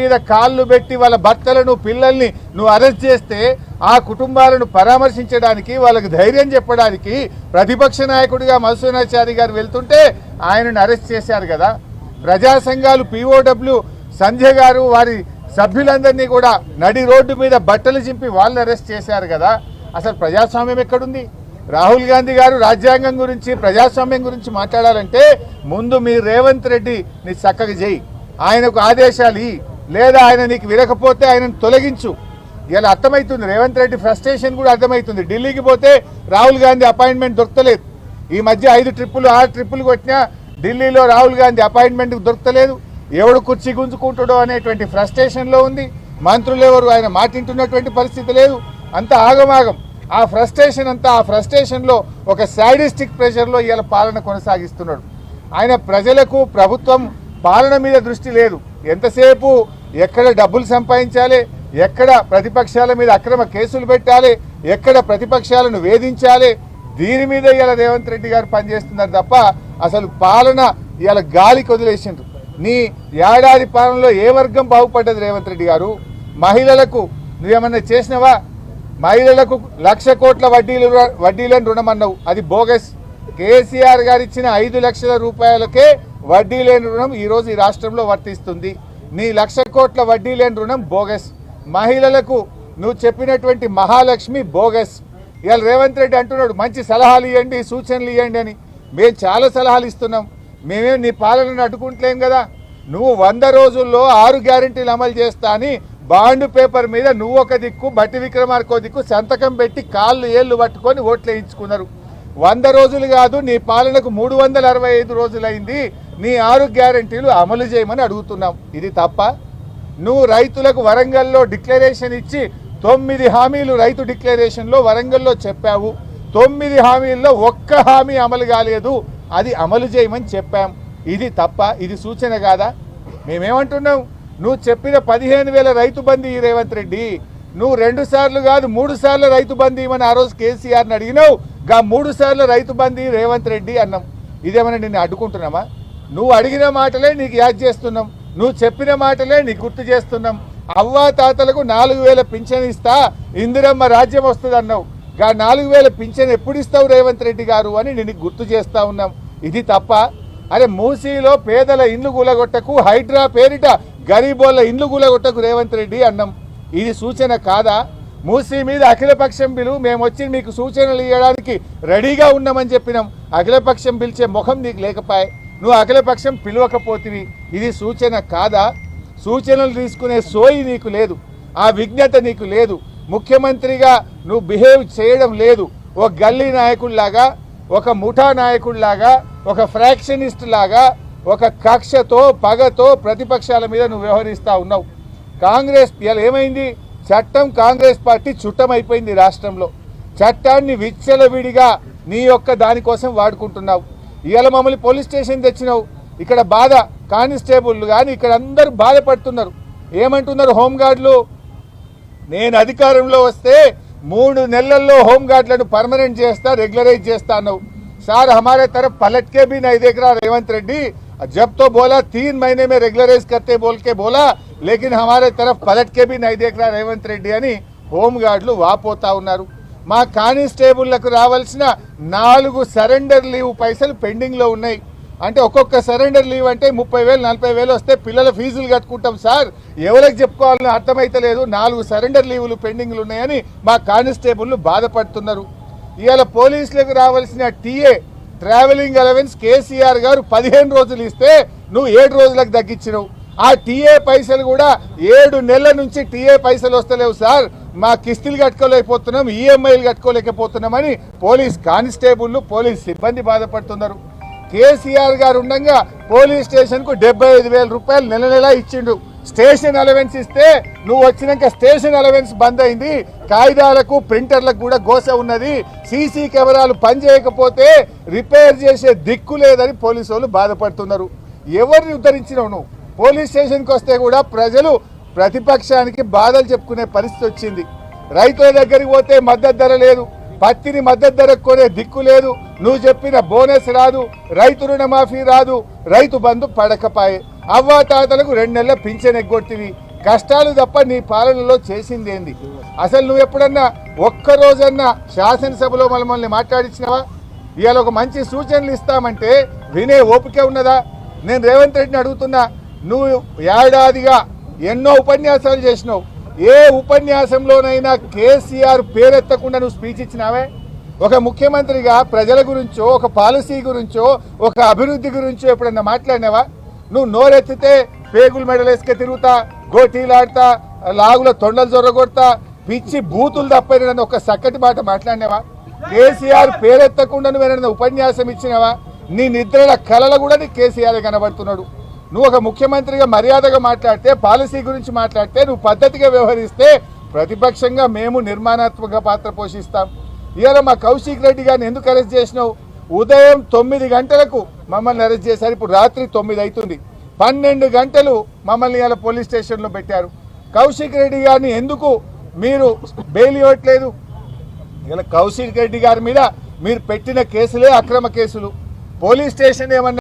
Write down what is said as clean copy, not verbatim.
మీద కాళ్ళు పెట్టి వాళ్ళ భర్తలను పిల్లల్ని నువ్వు అరెస్ట్ చేస్తే ఆ కుటుంబాలను పరామర్శించడానికి వాళ్ళకి ధైర్యం చెప్పడానికి ప్రతిపక్ష నాయకుడిగా మధుసూదనాచారి గారు వెళ్తుంటే ఆయనను అరెస్ట్ చేశారు కదా. ప్రజా సంఘాలు POW సంధ్య గారు వారి సభ్యులందరినీ కూడా నడి రోడ్డు మీద బట్టలు చింపి వాళ్ళని అరెస్ట్ చేశారు కదా. అసలు ప్రజాస్వామ్యం ఎక్కడుంది? రాహుల్ గాంధీ గారు రాజ్యాంగం గురించి ప్రజాస్వామ్యం గురించి మాట్లాడాలంటే ముందు మీరు రేవంత్ రెడ్డిని చక్కగా చేయి, ఆయనకు ఆదేశాలు ఇ, లేదా ఆయన నీకు వినకపోతే ఆయనను తొలగించు. ఇలా అర్థమవుతుంది, రేవంత్ రెడ్డి ఫ్రస్ట్రేషన్ కూడా అర్థమవుతుంది. ఢిల్లీకి పోతే రాహుల్ గాంధీ అపాయింట్మెంట్ దొరకలేదు. ఈ మధ్య 5 ట్రిప్పులు 6 ట్రిప్పులు కొట్టినా ఢిల్లీలో రాహుల్ గాంధీ అపాయింట్మెంట్ దొరకలేదు. ఎవడు కుర్చీ గుంజుకుంటాడో అనేటువంటి ఫ్రస్ట్రేషన్లో ఉంది. మంత్రులు ఎవరు ఆయన మాటింటున్నటువంటి పరిస్థితి లేదు, అంతా ఆగమాగం. ఆ ఫ్రస్ట్రేషన్ అంతా, ఆ ఫ్రస్ట్రేషన్లో ఒక సాడిస్టిక్ ప్రెషర్లో ఇవాళ పాలన కొనసాగిస్తున్నాడు ఆయన. ప్రజలకు ప్రభుత్వం పాలన మీద దృష్టి లేదు. ఎంతసేపు ఎక్కడ డబ్బులు సంపాదించాలి, ఎక్కడ ప్రతిపక్షాల మీద అక్రమ కేసులు పెట్టాలి, ఎక్కడ ప్రతిపక్షాలను వేధించాలి, దీని మీద ఇవాళ రేవంత్ రెడ్డి గారు పనిచేస్తున్నారు తప్ప అసలు పాలన ఇవాళ గాలికి వదిలేసిండ్రు. నీ ఏడాది పాలనలో ఏ వర్గం బాగుపడ్డది రేవంత్ రెడ్డి గారు? మహిళలకు నువ్వేమన్నా చేసినవా? మహిళలకు 1,00,000 కోట్ల వడ్డీలను రుణమన్నావు, అది బోగస్. కేసీఆర్ గారు ఇచ్చిన 5 లక్షల రూపాయలకే వడ్డీ లేని రుణం ఈరోజు ఈ రాష్ట్రంలో వర్తిస్తుంది. నీ 1,00,000 కోట్ల వడ్డీ లేని రుణం బోగస్. మహిళలకు నువ్వు చెప్పినటువంటి మహాలక్ష్మి బోగస్. ఇవాళ రేవంత్ రెడ్డి అంటున్నాడు మంచి సలహాలు ఇవ్వండి, సూచనలు ఇవ్వండి అని. మేము చాలా సలహాలు ఇస్తున్నాం, మేమేం నీ పాలనను అడ్డుకుంటలేం కదా. నువ్వు 100 రోజుల్లో 6 గ్యారెంటీలు అమలు చేస్తా అని బాండ్ పేపర్ మీద నువ్వు ఒక దిక్కు, బట్టి విక్రమార్కో దిక్కు సంతకం పెట్టి కాళ్ళు ఏళ్ళు పట్టుకొని ఓట్లు వేయించుకున్నారు. 100 రోజులు కాదు, నీ పాలనకు 365 రోజులైంది. నీ 6 గ్యారెంటీలు అమలు చేయమని అడుగుతున్నాం. ఇది తప్ప? నువ్వు రైతులకు వరంగల్లో డిక్లరేషన్ ఇచ్చి 9 హామీలు రైతు డిక్లరేషన్లో వరంగల్లో చెప్పావు. 9 హామీల్లో ఒక్క హామీ అమలు కాలేదు, అది అమలు చేయమని చెప్పాం. ఇది తప్ప? ఇది సూచన కాదా? మేమేమంటున్నాం, నువ్వు చెప్పిన 15,000 రైతు బంధు రేవంత్ రెడ్డి, నువ్వు 2 సార్లు కాదు 3 సార్లు రైతు బంధు ఇవ్వని ఆ రోజు కేసీఆర్ని అడిగినావు. 3 సార్లు రైతు బంధు రేవంత్ రెడ్డి అన్నాం. ఇదేమన్నా నిన్ను అడ్డుకుంటున్నామా? నువ్వు అడిగిన మాటలే నీకు యాద్ చేస్తున్నాం, నువ్వు చెప్పిన మాటలే నీకు గుర్తు చేస్తున్నాం. అవ్వా తాతలకు 4,000 పింఛన్ ఇస్తా, ఇందిరమ్మ రాజ్యం వస్తుంది అన్నావు. 4,000 పింఛన్ ఎప్పుడు ఇస్తావు రేవంత్ రెడ్డి గారు అని నేను గుర్తు చేస్తా ఉన్నాం. ఇది తప్ప? అరే మూసీలో పేదల ఇండ్లు కూలగొట్టకు, హైడ్రా పేరిట గరీబోళ్ళ ఇండ్లు కూలగొట్టకు రేవంత్ రెడ్డి అన్నాం. ఇది సూచన కాదా? మూసీ మీద అఖిలపక్షం బిలు, మేము వచ్చి మీకు సూచనలు ఇవ్వడానికి రెడీగా ఉన్నామని చెప్పినాం. అఖిలపక్షం పిలిచే ముఖం నీకు లేకపోయే, నువ్వు అఖిలపక్షం పిలవకపోతివి. ఇది సూచన కాదా? సూచనలు తీసుకునే సోయి నీకు లేదు, ఆ విజ్ఞత నీకు లేదు. ముఖ్యమంత్రిగా నువ్వు బిహేవ్ చేయడం లేదు. ఒక గల్లీ నాయకుడిలాగా, ఒక ముఠా నాయకుడిలాగా, ఒక ఫ్రాక్షనిస్ట్ లాగా, ఒక కక్షతో పగతో ప్రతిపక్షాల మీద నువ్వు వ్యవహరిస్తూ ఉన్నావు. కాంగ్రెస్ ఇలా ఏమైంది? చట్టం కాంగ్రెస్ పార్టీ చుట్టమైపోయింది రాష్ట్రంలో. చట్టాన్ని విచ్చలవిడిగా నీ యొక్క దానికోసం వాడుకుంటున్నావు. ఇవాళ మమ్మల్ని పోలీస్ స్టేషన్ తెచ్చినావు. ఇక్కడ బాధ కానిస్టేబుల్ కానీ ఇక్కడ అందరూ బాధపడుతున్నారు. ఏమంటున్నారు హోంగార్డులు? నేను అధికారంలో వస్తే 3 నెలల్లో హోంగార్డులను పర్మనెంట్ చేస్తా, రెగ్యులరైజ్ చేస్తా అన్నావు. సార్ हमारे तरफ पलट के भी नहीं देख रहा रेवंत रेड्डी. जब तो बोला 3 महीने में रेगुलराइज करते बोल के बोला, लेकिन हमारे तरफ पलट के भी नहीं देख रहा रेवंत रेड्डी అని హోంగార్డులు వాపోతా ఉన్నారు. మా కానిస్టేబుళ్లకు రావాల్సిన 4 సరెండర్ లీవ్ పైసలు పెండింగ్లో ఉన్నాయి. అంటే ఒక్కొక్క సరెండర్ లీవ్ అంటే 30,000 40,000 వస్తే పిల్లల ఫీజులు కట్టుకుంటాం సార్. ఎవరికి చెప్పుకోవాలని అర్థమైతలేదు. 4 సరెండర్ లీవులు పెండింగ్లు ఉన్నాయని మా కానిస్టేబుళ్లు బాధపడుతున్నారు. ఇవాళ పోలీసులకు రావాల్సిన టీఏ ట్రావెలింగ్ అలవెన్స్ కేసీఆర్ గారు 15 రోజులు ఇస్తే నువ్వు 7 రోజులకు తగ్గించినావు. ఆ టీఏ పైసలు కూడా 7 నెలల నుంచి టీఏ పైసలు వస్తలేవు సార్, మా కిస్తీలు కట్టుకోలేకపోతున్నాం, ఈఎంఐలు కట్టుకోలేకపోతున్నామని పోలీస్ కానిస్టేబుళ్లు, పోలీస్ సిబ్బంది బాధపడుతున్నారు. కేసీఆర్ గారు ఉండగా పోలీస్ స్టేషన్కు 75,000 రూపాయలు నెల నెల ఇచ్చిండు. స్టేషన్ అలవెన్స్ ఇస్తే నువ్వు వచ్చినాక స్టేషన్ అలవెన్స్ బంద్ అయింది. కాగితాలకు ప్రింటర్లకు కూడా గోస ఉన్నది. సీసీ కెమెరాలు పనిచేయకపోతే రిపేర్ చేసే దిక్కు లేదని పోలీసు వాళ్ళు బాధపడుతున్నారు. ఎవరిని ఉద్ధరించినావు నువ్వు? పోలీస్ స్టేషన్కి వస్తే కూడా ప్రజలు ప్రతిపక్షానికి బాధలు చెప్పుకునే పరిస్థితి వచ్చింది. రైతుల దగ్గరికి పోతే మద్దతు ధర లేదు, పత్తిని మద్దతు ధరకు కొనే దిక్కు లేదు. నువ్వు చెప్పిన బోనస్ రాదు, రైతు రుణమాఫీ రాదు, రైతు బంధు పడకపాయే. అవ్వాతాతలకు 2 నెలల పింఛన్ ఎగ్గొట్టివి. కష్టాలు తప్ప నీ పాలనలో చేసింది ఏంది? అసలు నువ్వు ఎప్పుడన్నా ఒక్కరోజన్నా శాసనసభలో మమ్మల్ని మాట్లాడించినావా? ఇవాళ ఒక మంచి సూచనలు ఇస్తామంటే వినే ఓపిక ఉన్నదా? నేను రేవంత్ రెడ్డిని అడుగుతున్నా, నువ్వు ఏడాదిగా ఎన్నో ఉపన్యాసాలు చేసినావు, ఏ ఉపన్యాసంలోనైనా కేసీఆర్ పేరెత్తకుండా నువ్వు స్పీచ్ ఇచ్చినావే? ఒక ముఖ్యమంత్రిగా ప్రజల గురించో, ఒక పాలసీ గురించో, ఒక అభివృద్ధి గురించో ఎప్పుడన్నా మాట్లాడినావా? నువ్వు నోరెత్తితే పేగులు మెడలేసుకే తిరుగుతా, గోటీలాడతా, లాగుల తొండలు జొర్రగొడతా, పిచ్చి బూతులు తప్పని ఒక చక్కటి మాట మాట్లాడినావా? కేసీఆర్ పేరెత్తకుండా నువ్వేనన్నా ఉపన్యాసం ఇచ్చినావా? నీ నిద్రల కళలు కూడా నీ కేసీఆర్ కనబడుతున్నాడు. నువ్వు ఒక ముఖ్యమంత్రిగా మర్యాదగా మాట్లాడితే, పాలసీ గురించి మాట్లాడితే, నువ్వు పద్ధతిగా వ్యవహరిస్తే ప్రతిపక్షంగా మేము నిర్మాణాత్మక పాత్ర పోషిస్తాం. ఇవాళ మా కౌశిక్ రెడ్డి గారిని ఎందుకు అరెస్ట్ చేసినావు? ఉదయం 9 గంటలకు మమ్మల్ని అరెస్ట్ చేశారు, ఇప్పుడు రాత్రి 9 అవుతుంది. 12 గంటలు మమ్మల్ని ఇవాళ పోలీస్ స్టేషన్లో పెట్టారు. కౌశిక్ రెడ్డి గారిని ఎందుకు మీరు బెయిల్ ఇవ్వట్లేదు? ఇలా కౌశిక్ రెడ్డి గారి మీద మీరు పెట్టిన కేసులే అక్రమ కేసులు. పోలీస్ స్టేషన్ ఏమన్నా